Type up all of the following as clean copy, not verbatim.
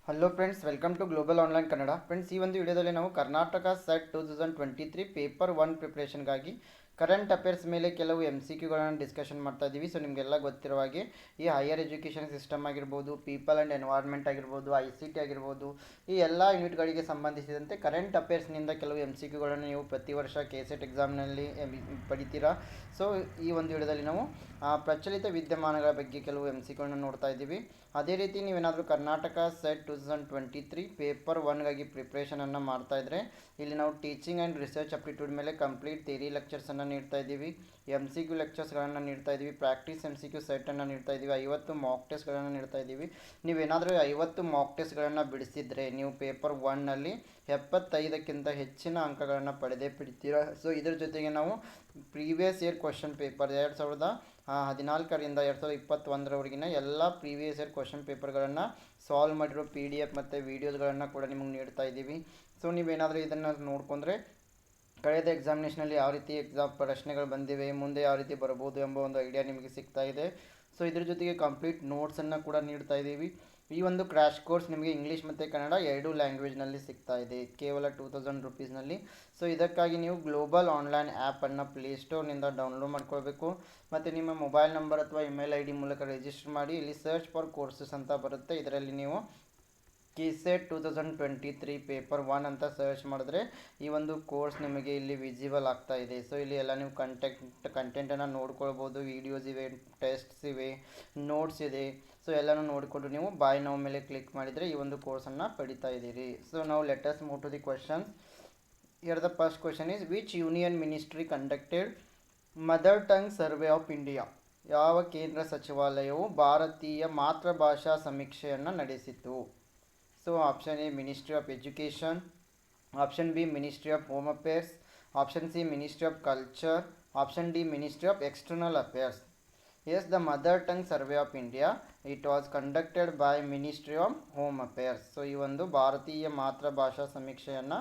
Hello friends, welcome to global online Kannada. Friends, ಈ ಒಂದು ವಿಡಿಯೋದಲ್ಲಿ ನಾವು ಕರ್ನಾಟಕ ಸೆಟ್ 2023 ಪೇಪರ್ 1 ಪ್ರಿಪ್ರೇಷನ್ಗಾಗಿ ಕರೆಂಟ್ ಅಫೇರ್ಸ್ ಮೇಲೆ ಕೆಲವು MCQಗಳನ್ನು ಡಿಸ್ಕಷನ್ ಮಾಡ್ತಾ ಇದ್ದೀವಿ. ಸೊ ನಿಮಗೆಲ್ಲ ಗೊತ್ತಿರುವ ಹಾಗೆ ಈ ಹೈಯರ್ ಎಜುಕೇಷನ್ ಸಿಸ್ಟಮ್ ಆಗಿರ್ಬೋದು, ಪೀಪಲ್ ಆ್ಯಂಡ್ ಎನ್ವೈರ್ಮೆಂಟ್ ಆಗಿರ್ಬೋದು, ICT ಆಗಿರ್ಬೋದು, ಈ ಎಲ್ಲ ಯೂನಿಟ್ಗಳಿಗೆ ಸಂಬಂಧಿಸಿದಂತೆ ಕರೆಂಟ್ ಅಫೇರ್ಸ್ನಿಂದ ಕೆಲವು MCQಗಳನ್ನು ನೀವು ಪ್ರತಿ ವರ್ಷ KCET ಎಕ್ಸಾಮ್ನಲ್ಲಿ ಪಡಿತೀರಾ. ಸೊ ಈ ಒಂದು ವಿಡಿಯೋದಲ್ಲಿ ನಾವು ಪ್ರಚಲಿತ ವಿದ್ಯಮಾನಗಳ ಬಗ್ಗೆ ಕೆಲವು MCQಗಳನ್ನು ನೋಡ್ತಾ ಇದ್ದೀವಿ. ಅದೇ ರೀತಿ ನೀವೇನಾದರೂ ಕರ್ನಾಟಕ ಸೆಟ್ 2023 ಪೇಪರ್ 1ಗಾಗಿ ಪ್ರಿಪ್ರೇಷನನ್ನು ಮಾಡ್ತಾ ಇದ್ದರೆ ಇಲ್ಲಿ ನಾವು ಟೀಚಿಂಗ್ ಆ್ಯಂಡ್ ರಿಸರ್ಚ್ ಅಪ್ಟಿಟ್ಯೂಡ್ ಮೇಲೆ ಕಂಪ್ಲೀಟ್ ಥಿಯರಿ ಲೆಕ್ಚರ್ಸನ್ನು ನೀಡ್ತಾ ಇದ್ದೀವಿ, MCQ ಲೆಕ್ಚರ್ಸ್ಗಳನ್ನು ನೀಡ್ತಾ ಇದ್ದೀವಿ, ಪ್ರಾಕ್ಟೀಸ್ MCQ ಸೆಟ್ಟನ್ನು ನೀಡ್ತಾ ಇದ್ದೀವಿ, 50 ಮಾಕ್ ಟೆಸ್ಟ್ಗಳನ್ನು ನೀಡ್ತಾ ಇದ್ದೀವಿ. ನೀವೇನಾದರೂ 50 ಮಾಕ್ ಟೆಸ್ಟ್ಗಳನ್ನು ಬಿಡಿಸಿದರೆ ನೀವು ಪೇಪರ್ 1ನಲ್ಲಿ 75ಕ್ಕಿಂತ ಹೆಚ್ಚಿನ ಅಂಕಗಳನ್ನು ಪಡೆದೇ ಪಡಿತೀರಾ. ಸೊ ಇದ್ರ ಜೊತೆಗೆ ನಾವು ಪ್ರೀವಿಯಸ್ ಇಯರ್ ಕ್ವಶನ್ ಪೇಪರ್ 2014ರಿಂದ 2021ರವರೆಗಿನ ಎಲ್ಲ ಪ್ರೀವಿಯಸ್ ಇಯರ್ ಕ್ವಶನ್ ಪೇಪರ್ಗಳನ್ನು ಸಾಲ್ವ್ ಮಾಡಿರೋ PDF ಮತ್ತು ವೀಡಿಯೋಸ್ಗಳನ್ನು ಕೂಡ ನಿಮಗೆ ನೀಡ್ತಾ ಇದ್ದೀವಿ. ಸೊ ನೀವೇನಾದರೂ ಇದನ್ನು ನೋಡಿಕೊಂಡ್ರೆ ಕಳೆದ ಎಕ್ಸಾಮಿನೇಷನಲ್ಲಿ ಯಾವ ರೀತಿ ಪ್ರಶ್ನೆಗಳು ಬಂದಿವೆ, ಮುಂದೆ ಯಾವ ರೀತಿ ಬರ್ಬೋದು ಎಂಬ ಒಂದು ಐಡಿಯಾ ನಿಮಗೆ ಸಿಗ್ತಾ ಇದೆ. ಸೊ ಇದ್ರ ಜೊತೆಗೆ ಕಂಪ್ಲೀಟ್ ನೋಟ್ಸನ್ನು ಕೂಡ ನೀಡ್ತಾ ಇದ್ದೀವಿ. ಈ ಒಂದು ಕ್ರ್ಯಾಶ್ ಕೋರ್ಸ್ ನಿಮಗೆ ಇಂಗ್ಲೀಷ್ ಮತ್ತು ಕನ್ನಡ ಎರಡೂ ಲ್ಯಾಂಗ್ವೇಜ್ನಲ್ಲಿ ಸಿಗ್ತಾ ಇದೆ, ಕೇವಲ 2000 ರುಪೀಸ್ನಲ್ಲಿ. ಸೊ ಇದಕ್ಕಾಗಿ ನೀವು ಗ್ಲೋಬಲ್ ಆನ್ಲೈನ್ ಆ್ಯಪನ್ನು ಪ್ಲೇಸ್ಟೋರ್ನಿಂದ ಡೌನ್ಲೋಡ್ ಮಾಡ್ಕೊಳ್ಬೇಕು ಮತ್ತು ನಿಮ್ಮ ಮೊಬೈಲ್ ನಂಬರ್ ಅಥವಾ ಇಮೇಲ್ ID ಮೂಲಕ ರಿಜಿಸ್ಟರ್ ಮಾಡಿ. ಇಲ್ಲಿ ಸರ್ಚ್ ಫಾರ್ ಕೋರ್ಸಸ್ ಅಂತ ಬರುತ್ತೆ, ಇದರಲ್ಲಿ ನೀವು KCET 2023 ಪೇಪರ್ 1 ಅಂತ ಸರ್ಚ್ ಮಾಡಿದ್ರೆ ಈ ಒಂದು ಕೋರ್ಸ್ ನಿಮಗೆ ಇಲ್ಲಿ ವಿಸಿಬಲ್ ಆಗ್ತಾ ಇದೆ. ಸೊ ಇಲ್ಲಿ ಎಲ್ಲ ನೀವು ಕಂಟೆಂಟನ್ನು ನೋಡ್ಕೊಳ್ಬೋದು, ವೀಡಿಯೋಸ್ ಇವೆ, ಟೆಸ್ಟ್ಸ್ ಇವೆ, ನೋಟ್ಸ್ ಇದೆ. ಸೊ ಎಲ್ಲನೂ ನೋಡಿಕೊಂಡು ನೀವು ಬೈ ನೌ ಮೇಲೆ ಕ್ಲಿಕ್ ಮಾಡಿದರೆ ಈ ಒಂದು ಕೋರ್ಸನ್ನು ಪಡಿತಾ ಇದ್ದೀರಿ. ಸೊ ನಾವು let us move to the questions. Here the first question is which union ministry conducted mother tongue survey of India? ಯಾವ ಕೇಂದ್ರ ಸಚಿವಾಲಯವು ಭಾರತೀಯ ಮಾತೃಭಾಷಾ ಸಮೀಕ್ಷೆಯನ್ನು ನಡೆಸಿತು? So option A Ministry of Education, option B Ministry of Home Affairs, option C Ministry of Culture, option D Ministry of External Affairs. Yes, the mother tongue survey of India, it was conducted by Ministry of Home Affairs. So ಈ ಒಂದು ಭಾರತೀಯ ಮಾತೃಭಾಷಾ ಸಮೀಕ್ಷೆಯನ್ನು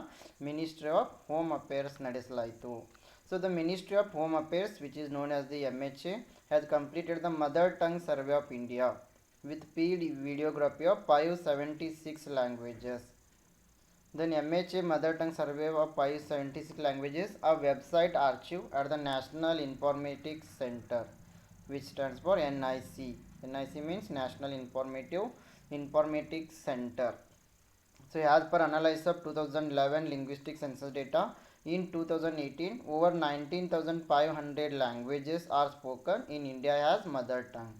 Ministry of Home Affairs ನಡೆಸಲಾಯಿತು. So the Ministry of Home Affairs, which is known as the MHA, has completed the mother tongue survey of India with paid videography of 576 languages. Then MHA Mother Tongue Survey of 576 languages, a website archive at the National Informatics Center, which stands for NIC. NIC means National Informatics Center. So as per analysis of 2011 linguistic census data, in 2018 over 19,500 languages are spoken in India as mother tongue.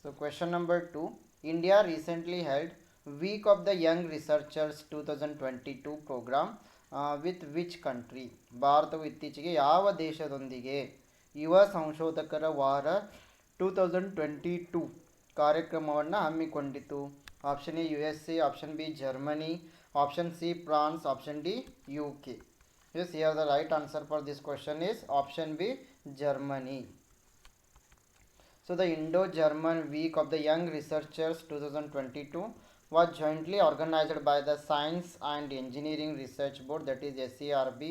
So question number 2, India recently held Week of the Young Researchers 2022 program with which country? ಭಾರತವು ಇತ್ತೀಚೆಗೆ ಯಾವ ದೇಶದೊಂದಿಗೆ ಯುವ ಸಂಶೋಧಕರ ವಾರ 2022 ಕಾರ್ಯಕ್ರಮವನ್ನು ಹಮ್ಮಿಕೊಂಡಿತು? Option A USA, option B Germany, option C France, option D UK. Yes, here the right answer for this question is option B Germany. So the Indo-German Week of the Young Researchers 2022 was jointly organized by the Science and Engineering Research Board, that is SERB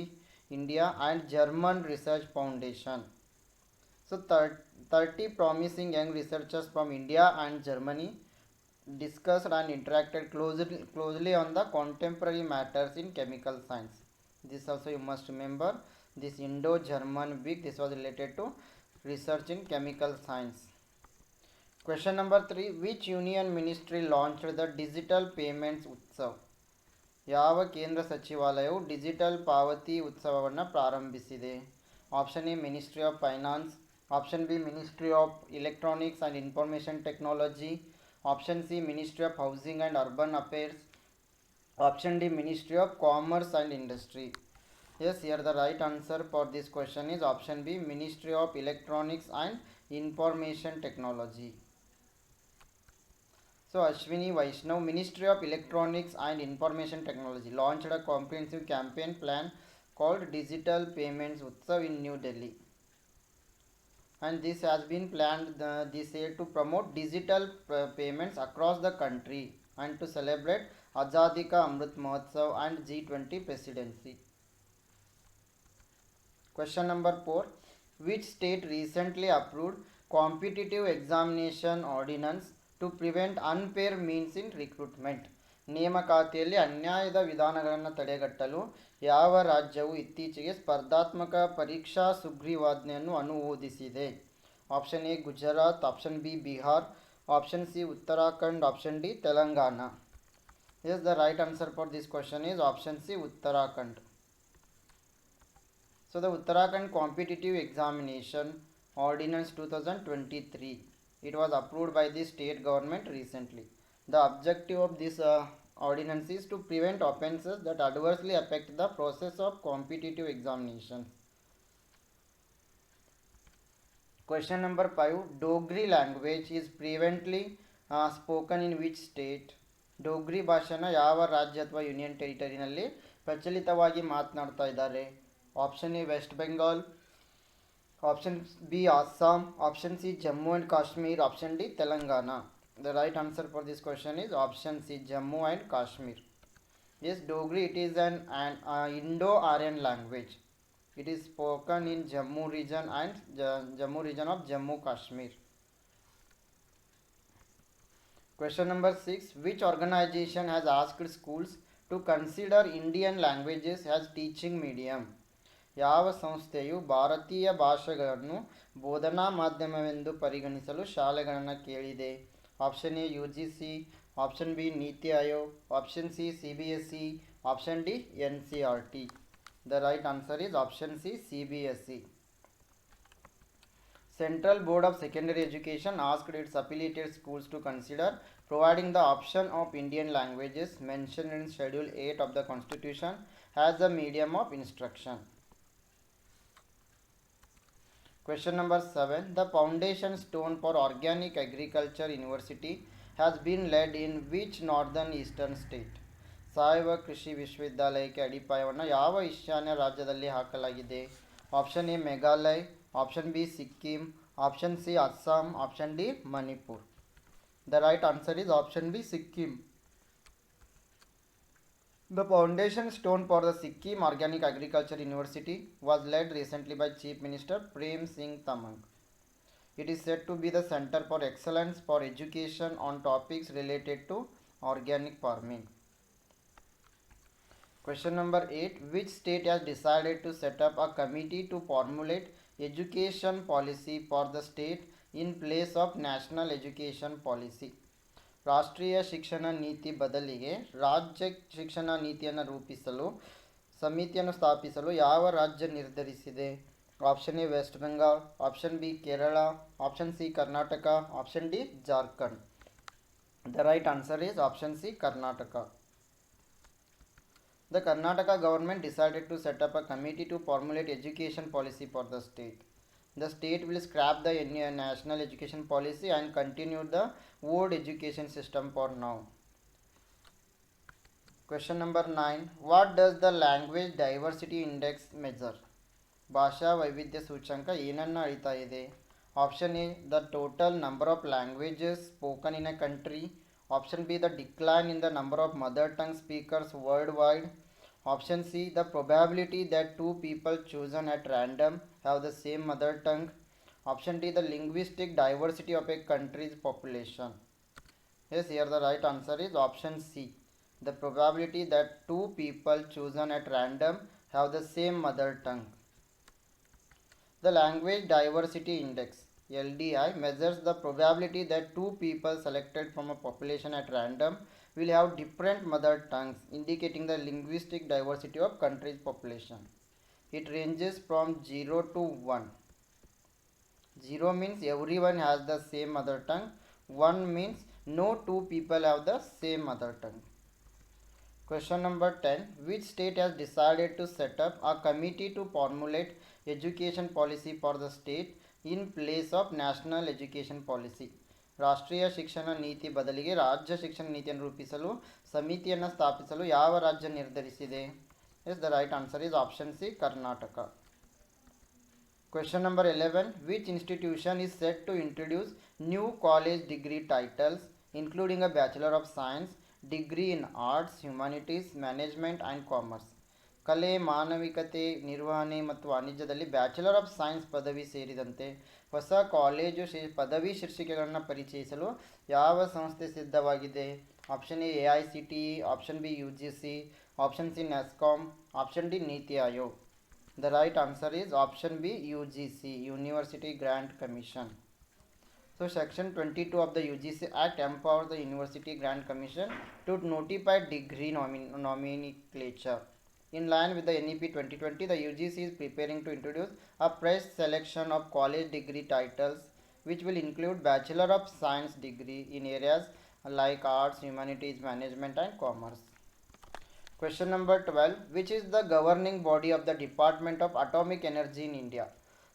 India, and German Research Foundation. So 30 promising young researchers from India and Germany discussed and interacted closely on the contemporary matters in chemical science. This also you must remember, this Indo-German Week, this was related to research in chemical science. Question number 3, which union ministry launched the digital payments utsav? ಯಾವ ಕೇಂದ್ರ ಸಚಿವಾಲಯವು digital ಪಾವತಿ ಉತ್ಸವವನ್ನು ಪ್ರಾರಂಭಿಸಿದೆ? Option A ministry of finance, option B ministry of electronics and information technology, option C ministry of housing and urban affairs, option D ministry of commerce and industry. Yes, here the right answer for this question is option B Ministry of Electronics and Information Technology. So Ashwini Vaishnav, Ministry of Electronics and Information Technology, launched a comprehensive campaign plan called Digital Payments Utsav in New Delhi, and this has been planned this year to promote digital payments across the country and to celebrate Azadi Ka Amrit Mahotsav and G20 presidency. Question number 4, which state recently approved competitive examination ordinance to to prevent unfair means in recruitment. ನೇಮಕಾತಿಯಲ್ಲಿ ಅನ್ಯಾಯದ ವಿಧಾನಗಳನ್ನು ತಡೆಗಟ್ಟಲು ಯಾವ ರಾಜ್ಯವು ಇತ್ತೀಚೆಗೆ ಸ್ಪರ್ಧಾತ್ಮಕ ಪರೀಕ್ಷಾ ಸುಗ್ರೀವಾಜ್ಞೆಯನ್ನು ಅನುಮೋದಿಸಿದೆ? Option A Gujarat, option B Bihar, option C Uttarakhand, option D Telangana. Yes, the right answer for this question is option C, Uttarakhand. So the Uttarakhand Competitive Examination Ordinance 2023, it was approved by the state government recently. The objective of this ordinance is to prevent offences that adversely affect the process of competitive examinations. Question number 5. Dogri language is prevalently spoken in which state? Dogri ಭಾಷೆನ ಯಾವ ರಾಜ್ಯ ಅಥವಾ union ಟೆರಿಟರಿನಲ್ಲಿ ಪ್ರಚಲಿತವಾಗಿ ಮಾತನಾಡ್ತಾ ಇದ್ದಾರೆ? Option A West Bengal, option B Assam, option C Jammu and Kashmir, option D Telangana. The right answer for this question is option C Jammu and Kashmir. Yes, Dogri it is an Indo-Aryan language. It is spoken in Jammu region and Jammu region of Jammu Kashmir. Question number 6. Which organization has asked schools to consider Indian languages as teaching medium? ಯಾವ ಸಂಸ್ಥೆಯು ಭಾರತೀಯ ಭಾಷೆಗಳನ್ನು ಬೋಧನಾ ಮಾಧ್ಯಮವೆಂದು ಪರಿಗಣಿಸಲು ಶಾಲೆಗಳನ್ನು ಕೇಳಿದೆ? Option A UGC, option B Niti Aayog, option C CBSE, option D NCERT. The right answer is option C, CBSE. Central Board of Secondary Education asked its affiliated schools to consider providing the option of Indian languages mentioned in Schedule 8 of the Constitution as a medium of instruction. Question number 7. The foundation stone for Organic Agriculture University has been laid in which northern eastern state? ಸಾವಯವ ಕೃಷಿ ವಿಶ್ವವಿದ್ಯಾಲಯಕ್ಕೆ ಅಡಿಪಾಯವನ್ನು ಯಾವ ಈಶಾನ್ಯ ರಾಜ್ಯದಲ್ಲಿ ಹಾಕಲಾಗಿದೆ? Option A Meghalaya, option B Sikkim, option C Assam, option D Manipur. The right answer is option B, Sikkim. The foundation stone for the Sikkim Organic Agriculture University was laid recently by Chief Minister Prem Singh Tamang. It is said to be the center for excellence for education on topics related to organic farming. Question number 8. Which state has decided to set up a committee to formulate education policy for the state in place of national education policy? ರಾಷ್ಟ್ರೀಯ ಶಿಕ್ಷಣ ನೀತಿ ಬದಲಿಗೆ ರಾಜ್ಯ ಶಿಕ್ಷಣ ನೀತಿಯನ್ನು ರೂಪಿಸಲು ಸಮಿತಿಯನ್ನು ಸ್ಥಾಪಿಸಲು ಯಾವ ರಾಜ್ಯ ನಿರ್ಧರಿಸಿದೆ? Option A West Bengal, option B Kerala, option C Karnataka, option D Jharkhand. The right answer is option C Karnataka. The Karnataka government decided to set up a committee to formulate education policy for the state. The state will scrap the national education policy and continue the old education system for now. Question number 9. What does the Language Diversity Index measure? ಭಾಷಾ ವೈವಿಧ್ಯ ಸೂಚ್ಯಂಕ ಏನನ್ನು ಅಳಿತಾ ಇದೆ? Option A the total number of languages spoken in a country, option B the decline in the number of mother tongue speakers worldwide, option C the probability that two people chosen at random have the same mother tongue, option D the linguistic diversity of a country's population. Yes, here the right answer is option C, the probability that two people chosen at random have the same mother tongue. The Language Diversity Index LDI measures the probability that two people selected from a population at random will have different mother tongues, indicating the linguistic diversity of country's population. It ranges from 0 to 1. 0 means everyone has the same mother tongue. 1 means no two people have the same mother tongue. Question number 10. Which state has decided to set up a committee to formulate education policy for the state in place of national education policy? ರಾಷ್ಟ್ರೀಯ ಶಿಕ್ಷಣ ನೀತಿ ಬದಲಿಗೆ ರಾಜ್ಯ ಶಿಕ್ಷಣ ನೀತಿಯನ್ನು ರೂಪಿಸಲು ಸಮಿತಿಯನ್ನು ಸ್ಥಾಪಿಸಲು ಯಾವ ರಾಜ್ಯ ನಿರ್ಧರಿಸಿದೆ? Yes, the right answer is option C Karnataka. Question number 11. Which institution is set to introduce new college degree titles including a bachelor of science, degree in arts, humanities, management and commerce? ಕಲೆ, ಮಾನವಿಕತೆ, ನಿರ್ವಹಣೆ ಮತ್ತು ವಾಣಿಜ್ಯದಲ್ಲಿ bachelor of science ಪದವಿ ಸೇರಿದಂತೆ ಹೊಸ college ಪದವಿ ಶೀರ್ಷಿಕೆಗಳನ್ನು ಪರಿಚಯಿಸಲು ಯಾವ ಸಂಸ್ಥೆ ಸಿದ್ಧವಾಗಿದೆ? Option A I C T E, option B U G C, option C Nasscom, option D Niti Aayog. The right answer is option B, UGC, University Grant Commission. So section 22 of the UGC Act empowers the University Grant Commission to notify degree nomenclature. In line with the NEP 2020, the UGC is preparing to introduce a fresh selection of college degree titles which will include Bachelor of Science degree in areas like arts, humanities, management and commerce. Question number 12. Which is the governing body of the Department of Atomic Energy in India?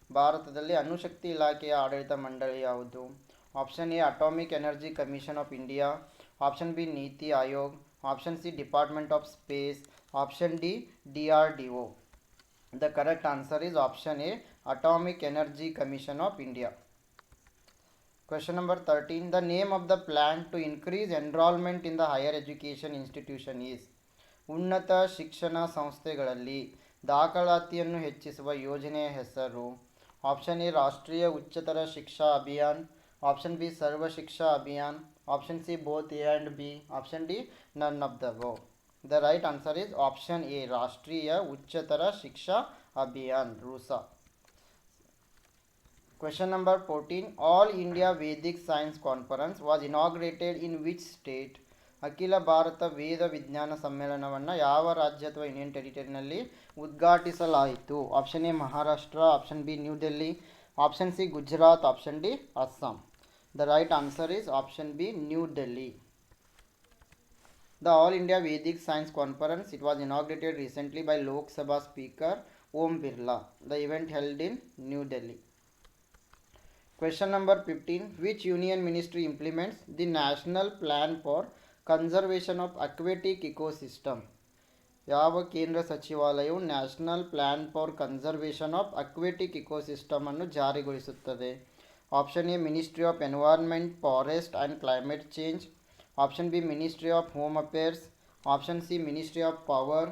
ಭಾರತದಲ್ಲಿ ಅಣುಶಕ್ತಿ ಇಲಾಖೆಯ ಆಡಳಿತ ಮಂಡಳಿ ಯಾವುದು? Option A atomic energy commission of India, option B Niti Aayog, option C department of space, option D DRDO. The correct answer is option A, Atomic Energy Commission of India. Question number 13. The name of the plan to increase enrollment in the higher education institution is? ಉನ್ನತ ಶಿಕ್ಷಣ ಸಂಸ್ಥೆಗಳಲ್ಲಿ ದಾಖಲಾತಿಯನ್ನು ಹೆಚ್ಚಿಸುವ ಯೋಜನೆಯ ಹೆಸರು? Option A Rashtriya Uchchatar Shiksha Abhiyan, option B Sarva Shiksha Abhiyan, option C both A and B, option D none of the above. The right answer is option A Rashtriya Uchchatar Shiksha Abhiyan, RUSA. Question number 14. All India Vedic Science Conference was inaugurated in which state? ಅಖಿಲ ಭಾರತ ವೇದ ವಿಜ್ಞಾನ ಸಮ್ಮೇಳನವನ್ನು ಯಾವ ರಾಜ್ಯ ಅಥವಾ union ಟೆರಿಟರಿನಲ್ಲಿ ಉದ್ಘಾಟಿಸಲಾಯಿತು? Option A Maharashtra, option B new Delhi, option C Gujarat, option D Assam. The right answer is option B new Delhi. The All India Vedic Science Conference, it was inaugurated recently by Lok Sabha Speaker Om Birla. The event held in New Delhi. Question number 15. Which union ministry implements the National Plan for Conservation of Aquatic Ecosystem? ಯಾವ ಕೇಂದ್ರ ಸಚಿವಾಲಯವು national plan for conservation of aquatic ecosystem ಅನ್ನು ಜಾರಿಗೊಳಿಸುತ್ತದೆ? Option A ministry of environment, forest and climate change, option B ministry of home affairs, option C ministry of power,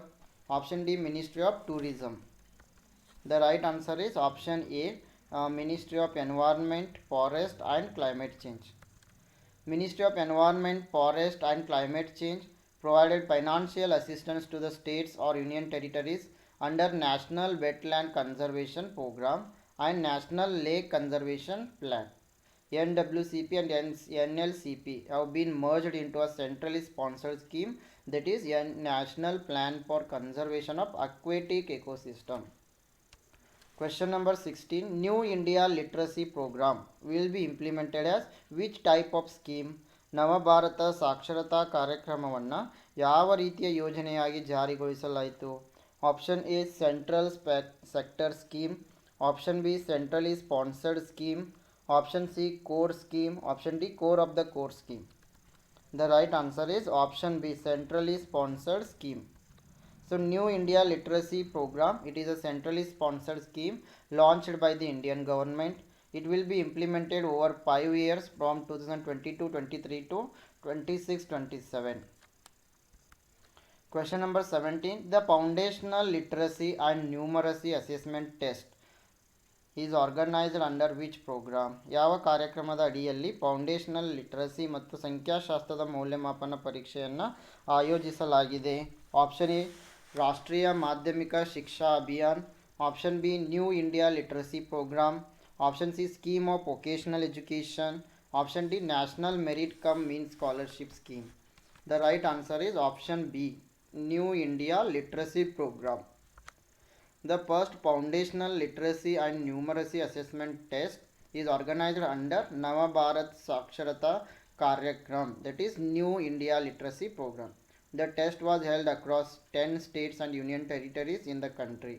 option D ministry of tourism. The right answer is option A Ministry of Environment, Forest and Climate Change. Ministry of Environment, Forest and Climate Change provided financial assistance to the states or union territories under National Wetland Conservation Program and National Lake Conservation Plan. NWCP and NLCP have been merged into a centrally sponsored scheme, that is National Plan for Conservation of Aquatic Ecosystem. Question number 16. New India Literacy Program will be implemented as which type of scheme? ನವಭಾರತ ಸಾಕ್ಷರತಾ ಕಾರ್ಯಕ್ರಮವನ್ನು ಯಾವ ರೀತಿಯ ಯೋಜನೆಯಾಗಿ ಜಾರಿಗೊಳಿಸಲಾಯಿತು? Option A central sector scheme, option B centrally sponsored scheme, option C core scheme, option D core of the core scheme. The right answer is option B centrally sponsored scheme. So New India Literacy Program, it is a centrally sponsored scheme launched by the Indian government. It will be implemented over 5 years from 2022-23 to 26-27. Question number 17. The Foundational Literacy and Numeracy Assessment Test is organized under which program? ಯಾವ ಕಾರ್ಯಕ್ರಮದ ಅಡಿಯಲ್ಲಿ foundational literacy ಮತ್ತು ಸಂಖ್ಯಾಶಾಸ್ತ್ರದ ಮೌಲ್ಯಮಾಪನ ಪರೀಕ್ಷೆಯನ್ನು ಆಯೋಜಿಸಲಾಗಿದೆ? Option A Rashtriya Madhyamik Shiksha Abhiyan, option B new India literacy programme, option C scheme of vocational education, option D national merit cum mean scholarship scheme. The right answer is option B new India literacy programme. The first Foundational Literacy and Numeracy Assessment Test is organized under Navabharat Saksharata Karyakram, that is New India Literacy Program. The test was held across 10 states and union territories in the country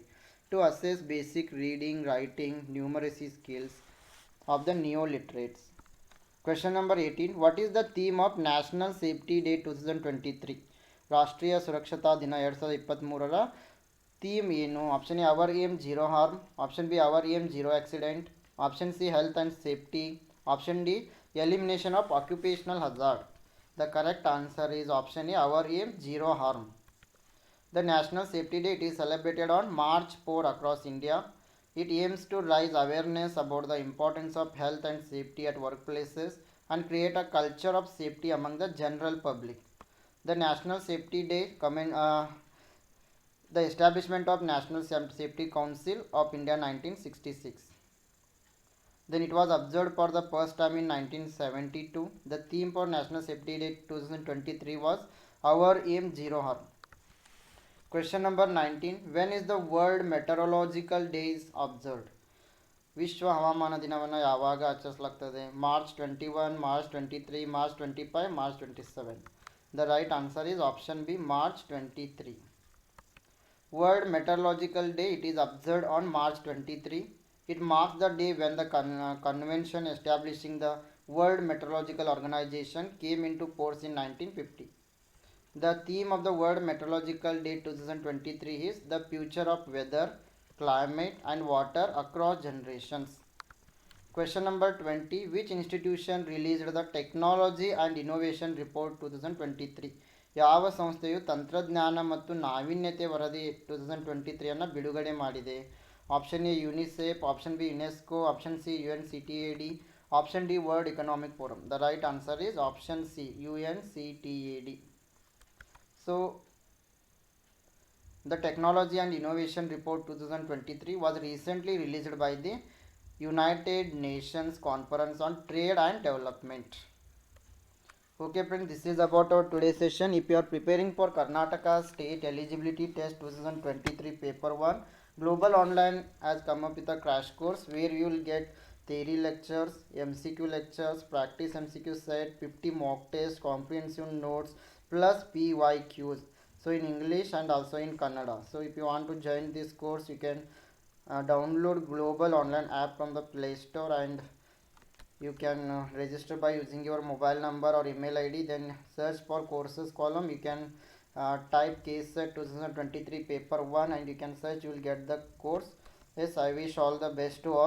to assess basic reading, writing, numeracy skills of the neo-literates. Question number 18. What is the theme of National Safety Day 2023? ರಾಷ್ಟ್ರೀಯ ಸುರಕ್ಷತಾ ದಿನ 2023ರ theme ಏನು? Option A our aim zero harm, option B our aim zero accident, option C health and safety, option D elimination of occupational hazard. The correct answer is option A, our aim zero harm. The National Safety Day, it is celebrated on March 4 across India. It aims to raise awareness about the importance of health and safety at workplaces and create a culture of safety among the general public. The National Safety Day the establishment of National Safety Council of India 1966. Then it was observed for the first time in 1972. The theme for National Safety Day 2023 was Our Aim Zero Harm. Question number 19. When is the World Meteorological Day is observed? ವಿಶ್ವ ಹವಾಮಾನ ದಿನವನ್ನು ಯಾವಾಗ ಆಚರಿಸಲಾಗ್ತದೆ? March 21, March 23, March 25, March 27. The right answer is option B, March 23. World Meteorological Day, it is observed on March 23. It marks the day when the convention establishing the World Meteorological Organization came into force in 1950. The theme of the World Meteorological Day 2023 is the future of weather, climate and water across generations. Question number 20. Which institution released the Technology and Innovation Report 2023? ಯಾವ ಸಂಸ್ಥೆಯು ತಂತ್ರಜ್ಞಾನ ಮತ್ತು ನಾವೀನ್ಯತೆ ವರದಿ 2023 ಅನ್ನು ಬಿಡುಗಡೆ ಮಾಡಿದೆ? Option A UNICEF, option B UNESCO, option C UNCTAD, option D world economic forum. The right answer is option C UNCTAD. So the Technology and Innovation Report 2023 was recently released by the United Nations Conference on Trade and Development. Okay friends, this is about our today's session. If you are preparing for Karnataka State Eligibility Test 2023 Paper 1, Global Online has come up with a crash course where you will get theory lectures, MCQ lectures, practice MCQ set, 50 mock tests, comprehensive notes, plus PYQs. So in English and also in Kannada. So if you want to join this course, you can download Global Online app from the Play Store and you can register by using your mobile number or email ID. Then search for courses column. You can type KSET 2023 paper 1 and you can search. You will get the course. Yes, I wish all the best to all.